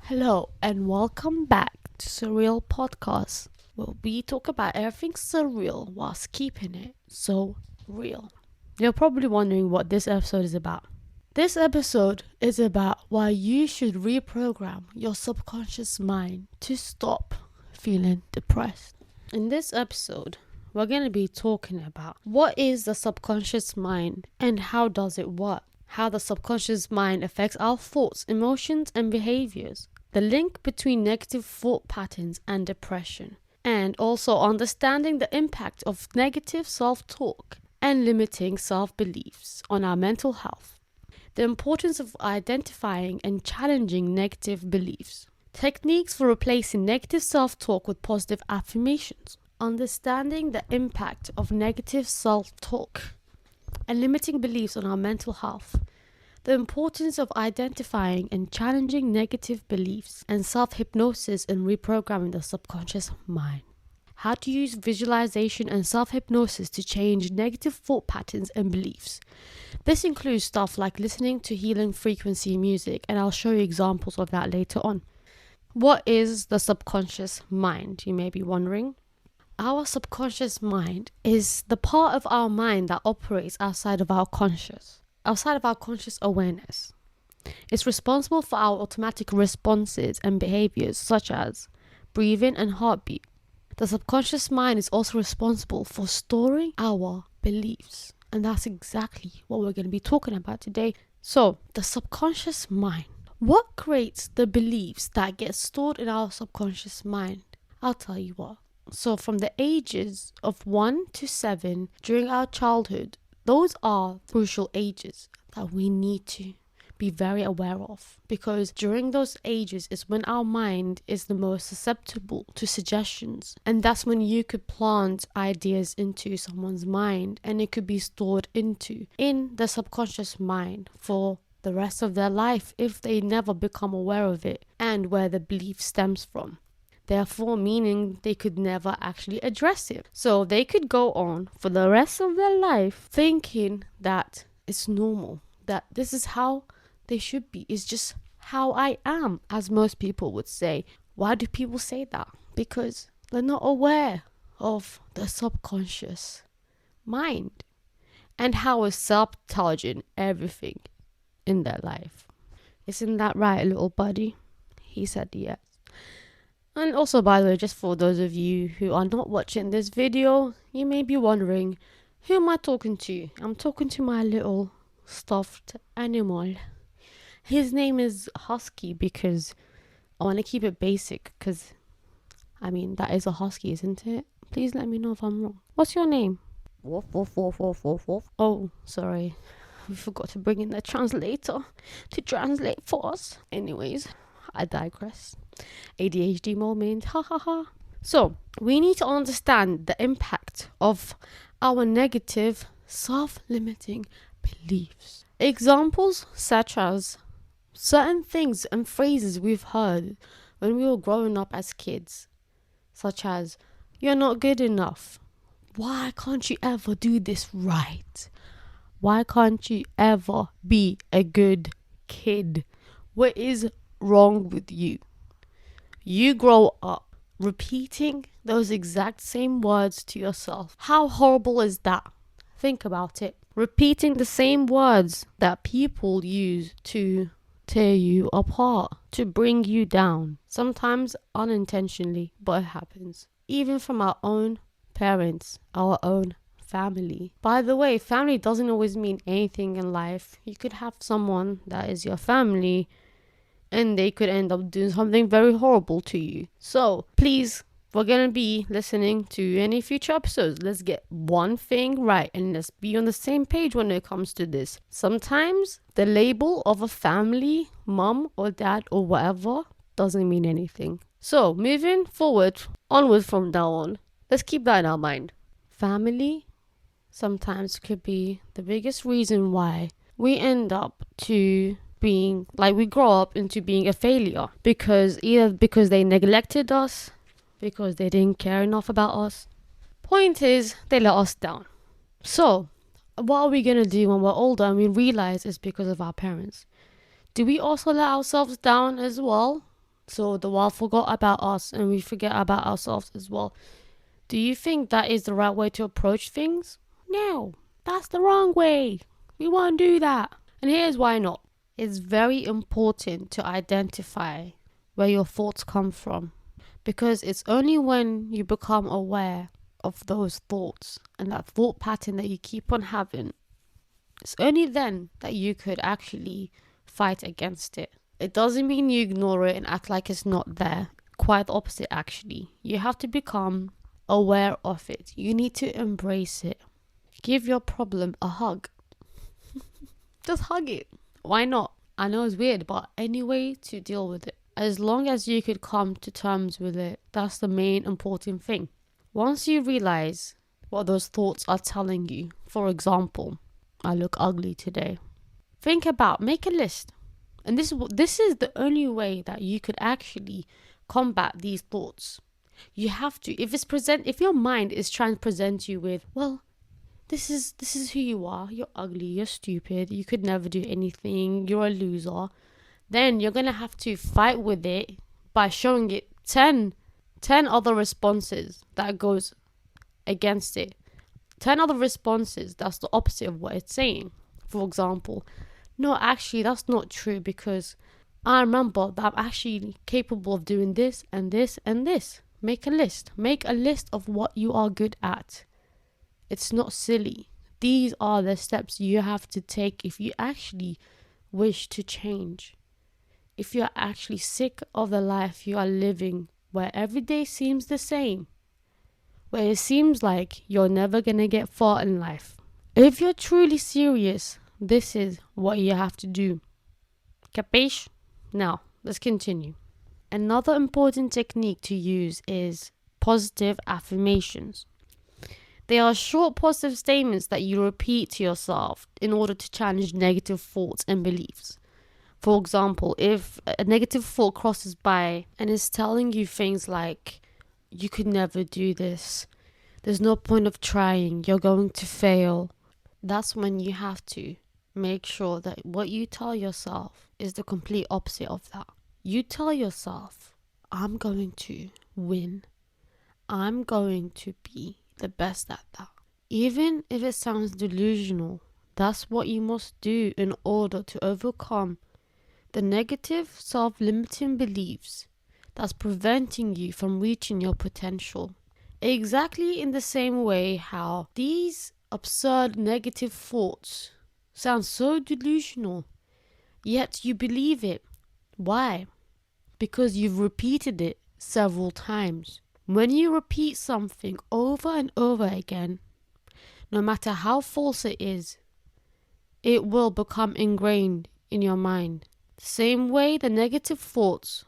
Hello and welcome back to Surreal Podcast, where we talk about everything surreal whilst keeping it so real. You're probably wondering what this episode is about. This episode is about why you should reprogram your subconscious mind to stop feeling depressed. In this episode, we're going to be talking about what is the subconscious mind and how does it work, how the subconscious mind affects our thoughts, emotions, and behaviors, the link between negative thought patterns and depression, and also understanding the impact of negative self-talk and limiting self-beliefs on our mental health, the importance of identifying and challenging negative beliefs, techniques for replacing negative self-talk with positive affirmations, understanding the impact of negative self-talk and limiting beliefs on our mental health, the importance of identifying and challenging negative beliefs, and self-hypnosis and reprogramming the subconscious mind. How to use visualization and self-hypnosis to change negative thought patterns and beliefs. This includes stuff like listening to healing frequency music, and I'll show you examples of that later on. What is the subconscious mind, you may be wondering? Our subconscious mind is the part of our mind that operates outside of our conscious awareness. It's responsible for our automatic responses and behaviors such as breathing and heartbeat. The subconscious mind is also responsible for storing our beliefs, and that's exactly what we're going to be talking about today. So, the subconscious mind. What creates the beliefs that get stored in our subconscious mind? I'll tell you what. So from the ages of 1 to 7 during our childhood, those are crucial ages that we need to be very aware of, because during those ages is when our mind is the most susceptible to suggestions, and that's when you could plant ideas into someone's mind and it could be stored in the subconscious mind for the rest of their life if they never become aware of it and where the belief stems from. Therefore, meaning they could never actually address it. So they could go on for the rest of their life thinking that it's normal, that this is how they should be. It's just how I am, as most people would say. Why do people say that? Because they're not aware of the subconscious mind and how it's sabotaging everything in their life. Isn't that right, little buddy? He said yes. And also, by the way, just for those of you who are not watching this video, you may be wondering, who am I talking to? I'm talking to my little stuffed animal. His name is Husky because I want to keep it basic because, that is a husky, isn't it? Please let me know if I'm wrong. What's your name? Woof, woof, woof, woof, woof, woof. Oh, sorry. We forgot to bring in the translator to translate for us. Anyways, I digress. ADHD moment, ha ha ha. So, we need to understand the impact of our negative self-limiting beliefs. Examples such as certain things and phrases we've heard when we were growing up as kids, such as, you're not good enough. Why can't you ever do this right? Why can't you ever be a good kid? What is wrong with you? You grow up repeating those exact same words to yourself. How horrible is that? Think about it. Repeating the same words that people use to tear you apart, to bring you down. Sometimes unintentionally, but it happens. Even from our own parents, our own family. By the way, family doesn't always mean anything in life. You could have someone that is your family and they could end up doing something very horrible to you. So, please, we're going to be listening to any future episodes. Let's get one thing right and let's be on the same page when it comes to this. Sometimes the label of a family, mom or dad or whatever, doesn't mean anything. So, moving forward, onward from now on, let's keep that in our mind. Family sometimes could be the biggest reason why we end up to we grow up into being a failure, because they neglected us, because they didn't care enough about us. Point is, they let us down. So, what are we going to do when we're older and we realize it's because of our parents? Do we also let ourselves down as well? So the world forgot about us and we forget about ourselves as well. Do you think that is the right way to approach things? No, that's the wrong way. We won't do that. And here's why not. It's very important to identify where your thoughts come from, because it's only when you become aware of those thoughts and that thought pattern that you keep on having, it's only then that you could actually fight against it. It doesn't mean you ignore it and act like it's not there. Quite the opposite, actually. You have to become aware of it. You need to embrace it. Give your problem a hug. Just hug it. Why not? I know it's weird, but any way to deal with it. As long as you could come to terms with it, that's the main important thing. Once you realize what those thoughts are telling you, for example, I look ugly today. Make a list. And this is the only way that you could actually combat these thoughts. You have to. If your mind is trying to present you with, well, this is who you are. You're ugly. You're stupid. You could never do anything. You're a loser. Then you're gonna have to fight with it by showing it 10 other responses that goes against it. 10 other responses that's the opposite of what it's saying. For example, no, actually that's not true, because I remember that I'm actually capable of doing this and this and this. Make a list. Make a list of what you are good at. It's not silly. These are the steps you have to take if you actually wish to change. If you're actually sick of the life you are living, where every day seems the same, where it seems like you're never gonna get far in life. If you're truly serious, this is what you have to do. Capiche? Now, let's continue. Another important technique to use is positive affirmations. They are short positive statements that you repeat to yourself in order to challenge negative thoughts and beliefs. For example, if a negative thought crosses by and is telling you things like, you could never do this, there's no point of trying, you're going to fail, that's when you have to make sure that what you tell yourself is the complete opposite of that. You tell yourself, I'm going to win. I'm going to be the best at that. Even if it sounds delusional, that's what you must do in order to overcome the negative self-limiting beliefs that's preventing you from reaching your potential. Exactly in the same way how these absurd negative thoughts sound so delusional, yet you believe it. Why? Because you've repeated it several times. When you repeat something over and over again, no matter how false it is, it will become ingrained in your mind. The same way the negative thoughts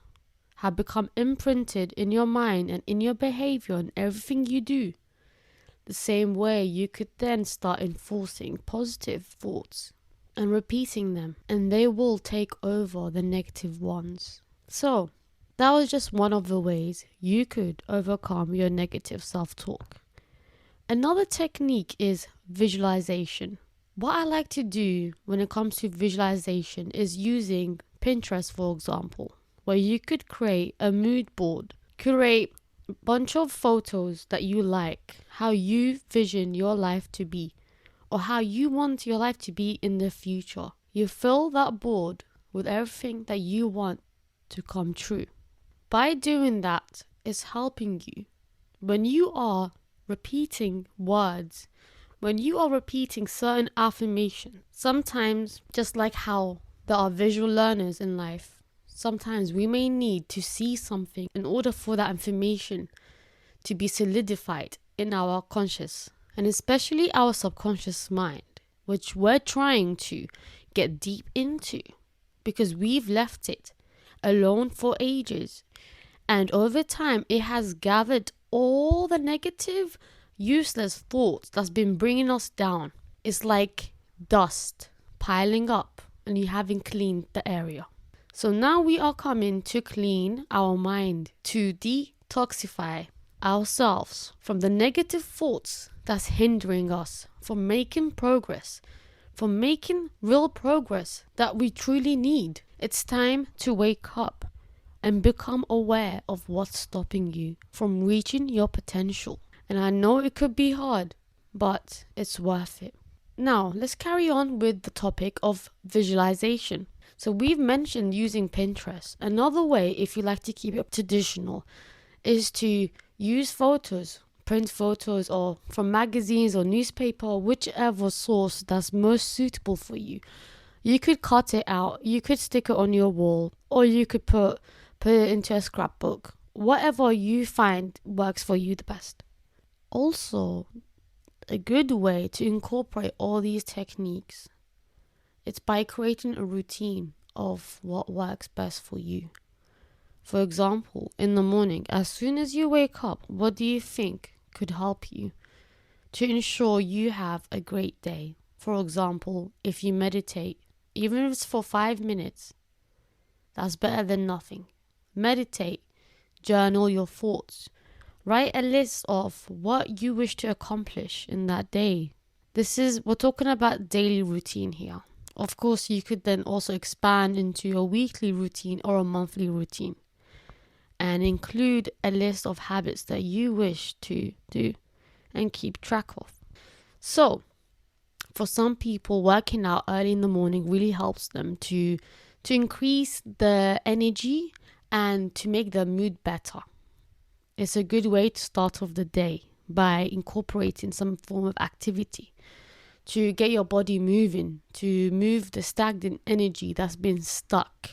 have become imprinted in your mind and in your behavior and everything you do. The same way you could then start enforcing positive thoughts and repeating them, and they will take over the negative ones. So, that was just one of the ways you could overcome your negative self-talk. Another technique is visualization. What I like to do when it comes to visualization is using Pinterest, for example, where you could create a mood board, curate a bunch of photos that you like, how you vision your life to be, or how you want your life to be in the future. You fill that board with everything that you want to come true. By doing that, it's helping you. When you are repeating words, when you are repeating certain affirmations, sometimes, just like how there are visual learners in life, sometimes we may need to see something in order for that information to be solidified in our conscious, and especially our subconscious mind, which we're trying to get deep into because we've left it alone for ages. And over time, it has gathered all the negative, useless thoughts that's been bringing us down. It's like dust piling up and you haven't cleaned the area. So now we are coming to clean our mind, to detoxify ourselves from the negative thoughts that's hindering us from making progress, from making real progress that we truly need. It's time to wake up and become aware of what's stopping you from reaching your potential. And I know it could be hard, but it's worth it. Now, let's carry on with the topic of visualization. So we've mentioned using Pinterest. Another way, if you like to keep it traditional, is to use photos, print photos or from magazines or newspaper or whichever source that's most suitable for you. You could cut it out, you could stick it on your wall, or you could put it into a scrapbook. Whatever you find works for you the best. Also, a good way to incorporate all these techniques, it's by creating a routine of what works best for you. For example, in the morning, as soon as you wake up, what do you think could help you to ensure you have a great day? For example, if you meditate, even if it's for 5 minutes, that's better than nothing. Meditate, journal your thoughts, write a list of what you wish to accomplish in that day. We're talking about daily routine here. Of course, you could then also expand into a weekly routine or a monthly routine and include a list of habits that you wish to do and keep track of. So, for some people, working out early in the morning really helps them to increase the energy and to make their mood better. It's a good way to start off the day by incorporating some form of activity to get your body moving, to move the stagnant energy that's been stuck.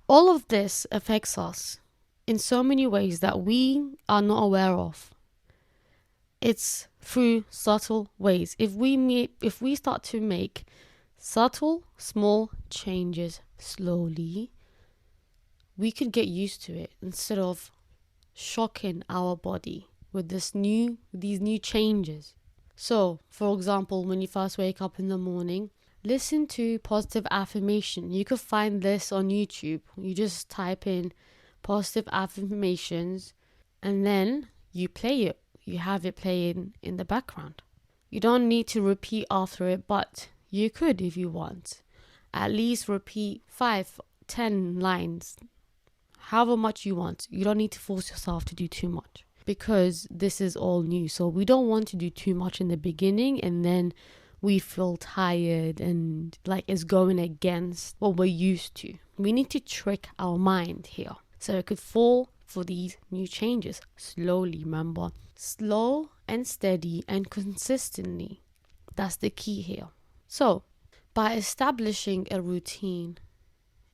All of this affects us in so many ways that we are not aware of. It's through subtle ways. If we start to make subtle, small changes slowly, we could get used to it instead of shocking our body with these new changes. So, for example, when you first wake up in the morning, listen to positive affirmation. You could find this on YouTube. You just type in positive affirmations and then you play it. You have it playing in the background. You don't need to repeat after it, but you could if you want. At least repeat 5-10 lines, however much you want. You don't need to force yourself to do too much because this is all new. So we don't want to do too much in the beginning and then we feel tired and like it's going against what we're used to. We need to trick our mind here so it could fall for these new changes slowly. Remember, slow and steady and consistently. That's the key here. So, by establishing a routine,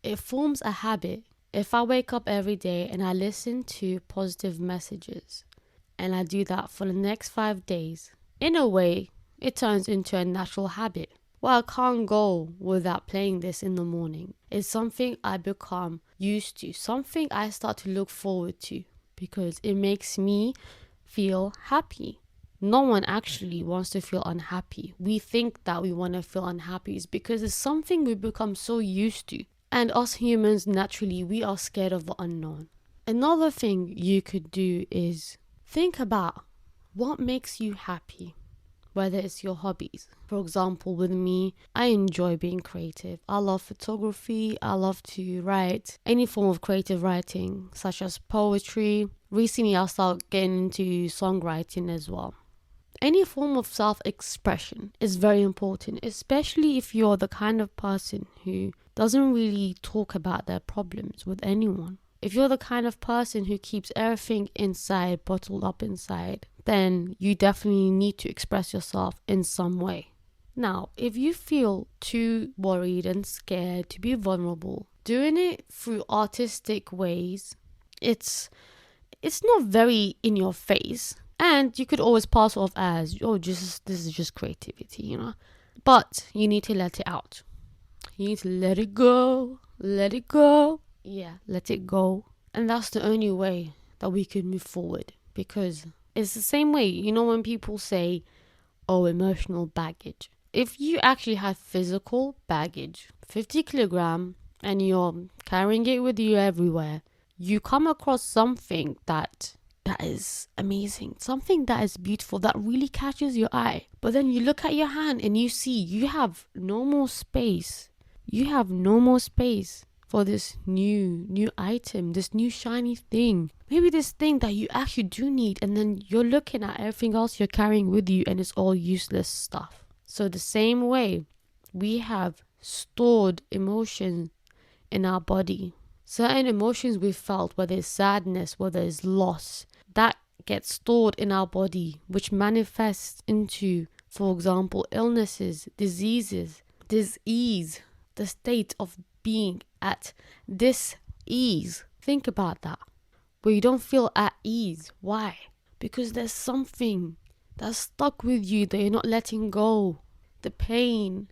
it forms a habit. If I wake up every day and I listen to positive messages and I do that for the next 5 days, in a way, it turns into a natural habit. Well, I can't go without playing this in the morning. It's something I become used to, something I start to look forward to because it makes me feel happy. No one actually wants to feel unhappy. We think that we want to feel unhappy is because it's something we become so used to. And us humans, naturally, we are scared of the unknown. Another thing you could do is think about what makes you happy. Whether it's your hobbies. For example, with me, I enjoy being creative. I love photography. I love to write any form of creative writing, such as poetry. Recently, I started getting into songwriting as well. Any form of self-expression is very important, especially if you're the kind of person who doesn't really talk about their problems with anyone. If you're the kind of person who keeps everything inside, bottled up inside, then you definitely need to express yourself in some way. Now, if you feel too worried and scared to be vulnerable, doing it through artistic ways, it's not very in your face. And you could always pass off as, this is just creativity, you know. But you need to let it out. You need to let it go. Let it go. Yeah, let it go. And that's the only way that we could move forward. Because it's the same way, you know, when people say, emotional baggage. If you actually have physical baggage, 50 kilogram, and you're carrying it with you everywhere, you come across something that is amazing, something that is beautiful, that really catches your eye. But then you look at your hand and you see you have no more space. You have no more space for this new item, this new shiny thing. Maybe this thing that you actually do need, and then you're looking at everything else you're carrying with you and it's all useless stuff. So the same way, we have stored emotions in our body. Certain emotions we've felt, whether it's sadness, whether it's loss, that gets stored in our body, which manifests into, for example, illnesses, diseases, dis-ease, the state of being at dis-ease. Think about that. Where you don't feel at ease. Why? Because there's something that's stuck with you that you're not letting go. The pain.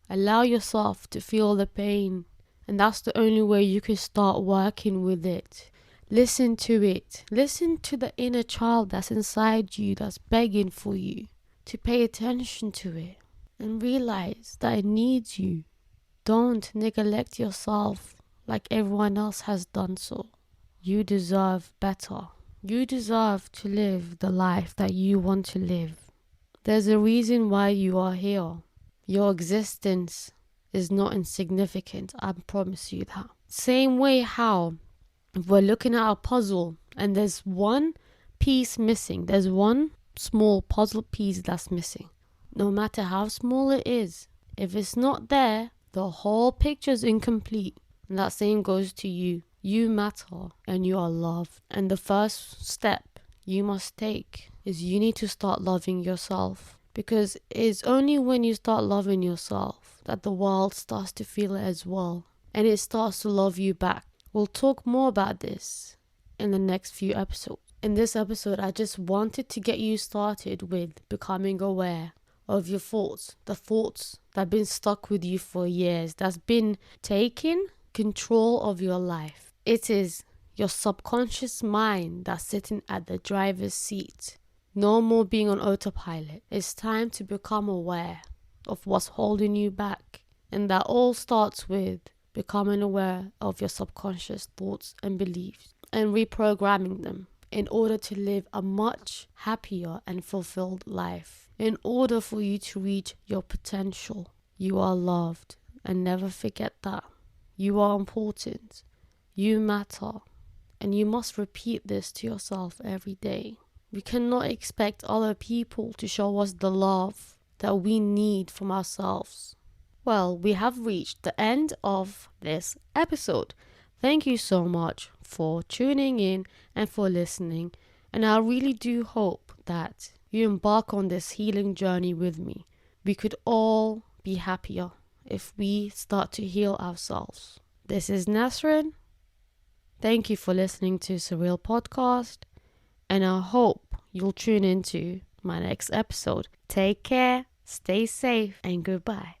Allow yourself to feel the pain. And that's the only way you can start working with it. Listen to it. Listen to the inner child that's inside you, that's begging for you to pay attention to it. And realize that it needs you. Don't neglect yourself like everyone else has done so. You deserve better. You deserve to live the life that you want to live. There's a reason why you are here. Your existence is not insignificant. I promise you that. Same way how if we're looking at a puzzle and there's one piece missing. There's one small puzzle piece that's missing. No matter how small it is, if it's not there, the whole picture is incomplete. And that same goes to you. You matter and you are loved. And the first step you must take is you need to start loving yourself. Because it's only when you start loving yourself that the world starts to feel it as well. And it starts to love you back. We'll talk more about this in the next few episodes. In this episode, I just wanted to get you started with becoming aware of your thoughts. The thoughts that have been stuck with you for years. That's been taking control of your life. It is your subconscious mind that's sitting at the driver's seat. No more being on autopilot. It's time to become aware of what's holding you back. And that all starts with becoming aware of your subconscious thoughts and beliefs and reprogramming them in order to live a much happier and fulfilled life. In order for you to reach your potential, you are loved. And never forget that. You are important. You matter. And you must repeat this to yourself every day. We cannot expect other people to show us the love that we need from ourselves. Well, we have reached the end of this episode. Thank you so much for tuning in and for listening. And I really do hope that you embark on this healing journey with me. We could all be happier if we start to heal ourselves. This is Nasrin. Thank you for listening to Surreal Podcast. And I hope you'll tune into my next episode. Take care, stay safe, and goodbye.